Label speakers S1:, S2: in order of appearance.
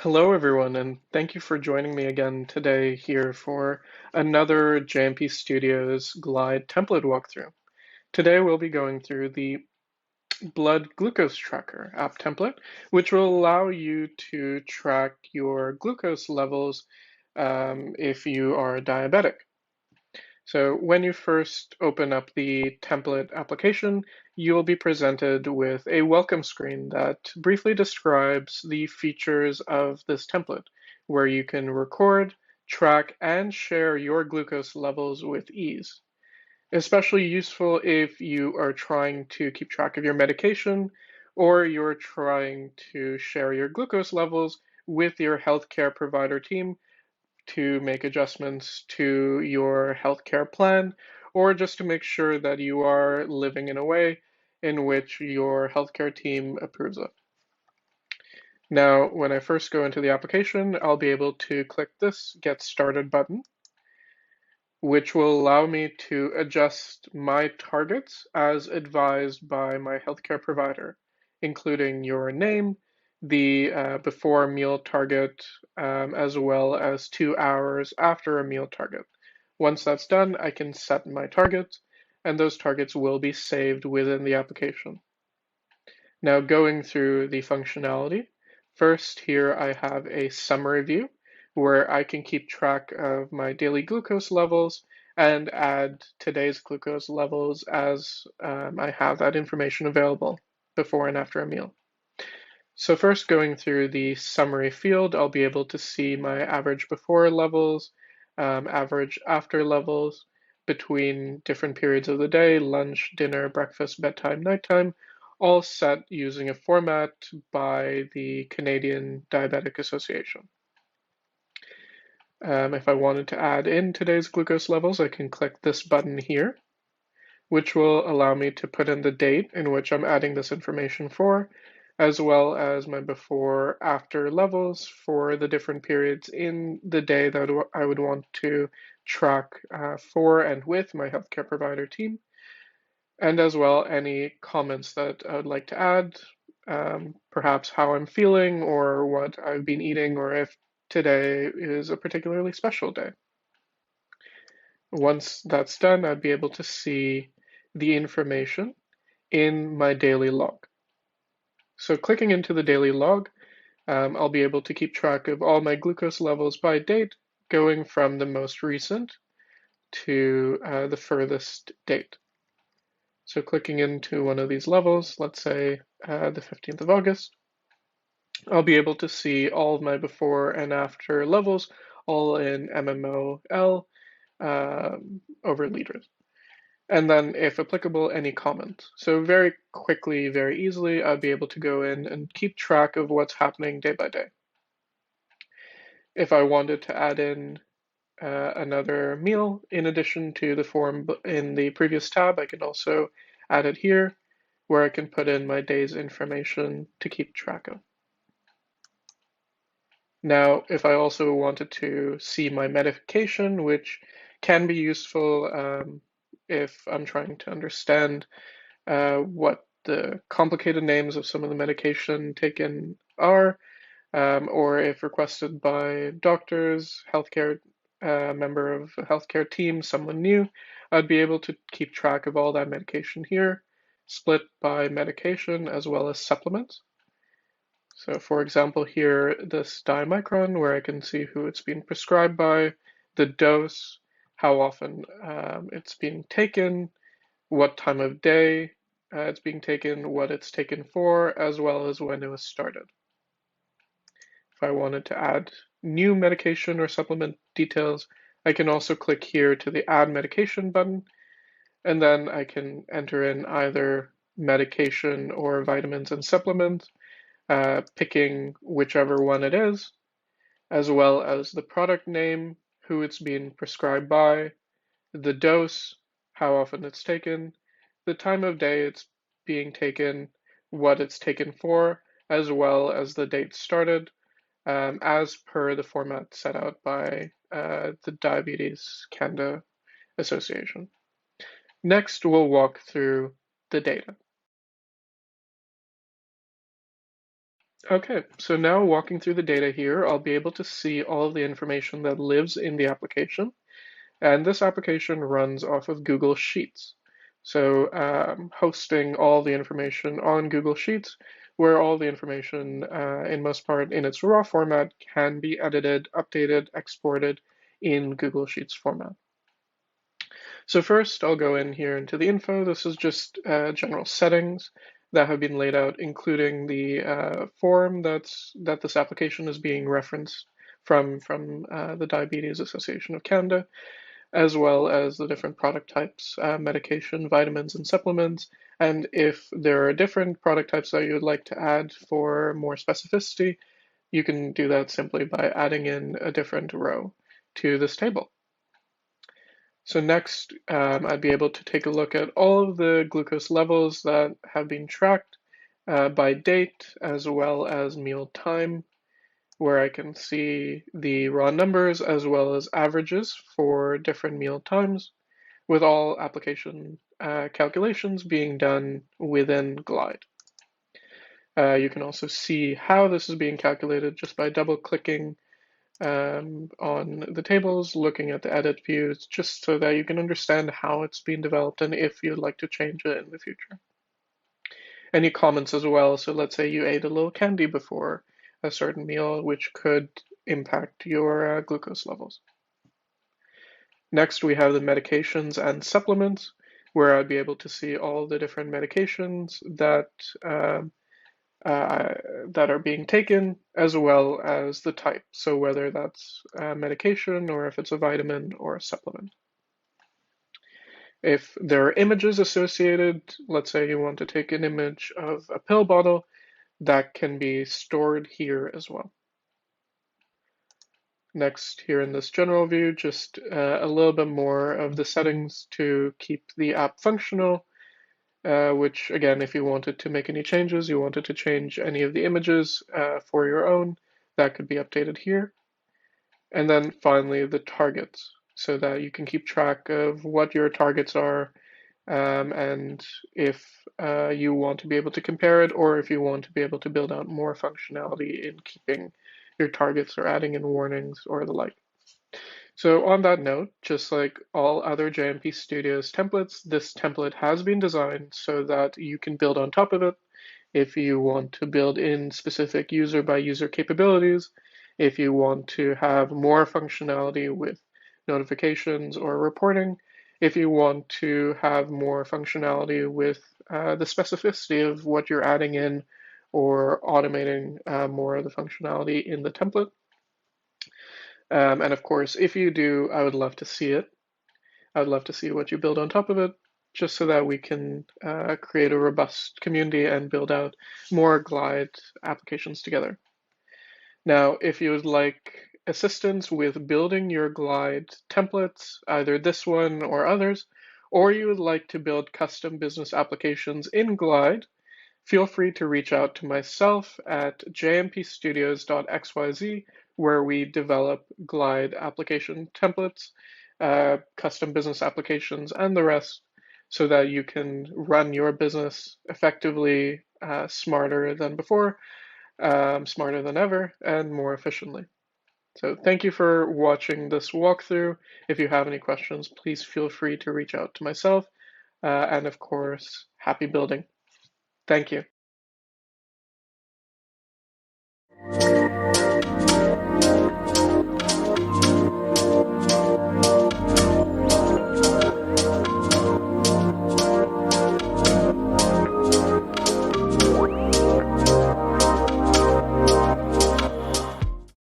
S1: Hello, everyone, and thank you for joining me again today here for another JMP Studios Glide template walkthrough. Today we'll be going through the blood glucose tracker app template, which will allow you to track your glucose levels if you are diabetic. So when you first open up the template application, you will be presented with a welcome screen that briefly describes the features of this template, where you can record, track, and share your glucose levels with ease. Especially useful if you are trying to keep track of your medication or you're trying to share your glucose levels with your healthcare provider team to make adjustments to your healthcare plan, or just to make sure that you are living in a way in which your healthcare team approves of. Now, when I first go into the application, I'll be able to click this Get Started button, which will allow me to adjust my targets as advised by my healthcare provider, including your name, the before meal target, as well as 2 hours after a meal target. Once that's done, I can set my targets, and those targets will be saved within the application. Now, going through the functionality, first here I have a summary view where I can keep track of my daily glucose levels and add today's glucose levels as I have that information available before and after a meal. So first, going through the summary field, I'll be able to see my average before levels, average after levels between different periods of the day, lunch, dinner, breakfast, bedtime, nighttime, all set using a format by the Canadian Diabetic Association. If I wanted to add in today's glucose levels, I can click this button here, which will allow me to put in the date in which I'm adding this information for, as well as my before after levels for the different periods in the day that I would want to track for and with my healthcare provider team, and as well any comments that I would like to add, perhaps how I'm feeling or what I've been eating, or if today is a particularly special day. Once that's done, I'd be able to see the information in my daily log. So clicking into the daily log, I'll be able to keep track of all my glucose levels by date, going from the most recent to the furthest date. So clicking into one of these levels, let's say the 15th of August, I'll be able to see all of my before and after levels, all in mmol over liters. And then, if applicable, any comments. So very quickly, very easily, I'd be able to go in and keep track of what's happening day by day. If I wanted to add in another meal in addition to the form in the previous tab, I can also add it here, where I can put in my day's information to keep track of. Now, if I also wanted to see my medication, which can be useful if I'm trying to understand what the complicated names of some of the medication taken are, or if requested by doctors, healthcare member of a healthcare team, someone new, I'd be able to keep track of all that medication here, split by medication as well as supplements. So for example here, this dimicron, where I can see who it's been prescribed by, the dose, how often it's being taken, what time of day it's being taken, what it's taken for, as well as when it was started. If I wanted to add new medication or supplement details, I can also click here to the Add Medication button, and then I can enter in either medication or vitamins and supplements, picking whichever one it is, as well as the product name, who it's being prescribed by, the dose, how often it's taken, the time of day it's being taken, what it's taken for, as well as the date started, as per the format set out by the Diabetes Canada Association. Next, we'll walk through the data. Okay, so now walking through the data here, I'll be able to see all of the information that lives in the application. And this application runs off of Google Sheets. So hosting all the information on Google Sheets, where all the information, in most part, in its raw format, can be edited, updated, exported in Google Sheets format. So first, I'll go in here into the info. This is just general settings that have been laid out, including the form that this application is being referenced from the Diabetes Association of Canada, as well as the different product types, medication, vitamins, and supplements. And if there are different product types that you would like to add for more specificity, you can do that simply by adding in a different row to this table. So next, I'd be able to take a look at all of the glucose levels that have been tracked by date, as well as meal time, where I can see the raw numbers as well as averages for different meal times, with all application calculations being done within Glide. You can also see how this is being calculated just by double-clicking on the tables, looking at the edit views, just so that you can understand how it's being developed and if you'd like to change it in the future. Any comments as well, so let's say you ate a little candy before a certain meal, which could impact your glucose levels. Next, we have the medications and supplements, where I'd be able to see all the different medications that that are being taken, as well as the type. So whether that's a medication or if it's a vitamin or a supplement. If there are images associated, let's say you want to take an image of a pill bottle, that can be stored here as well. Next, here in this general view, just a little bit more of the settings to keep the app functional, which again, if you wanted to make any changes, you wanted to change any of the images for your own, that could be updated here. And then finally, the targets, so that you can keep track of what your targets are, and if you want to be able to compare it, or if you want to be able to build out more functionality in keeping your targets or adding in warnings or the like. So on that note, just like all other JMP Studios templates, this template has been designed so that you can build on top of it if you want to build in specific user by user capabilities, if you want to have more functionality with notifications or reporting, if you want to have more functionality with the specificity of what you're adding in or automating more of the functionality in the template. And of course, if you do, I would love to see it. I would love to see what you build on top of it, just so that we can create a robust community and build out more Glide applications together. Now, if you would like assistance with building your Glide templates, either this one or others, or you would like to build custom business applications in Glide, feel free to reach out to myself at jmpstudios.xyz, where we develop Glide application templates, custom business applications, and the rest, so that you can run your business effectively, smarter than before, smarter than ever, and more efficiently. So thank you for watching this walkthrough. If you have any questions, please feel free to reach out to myself. And of course, happy building. Thank you.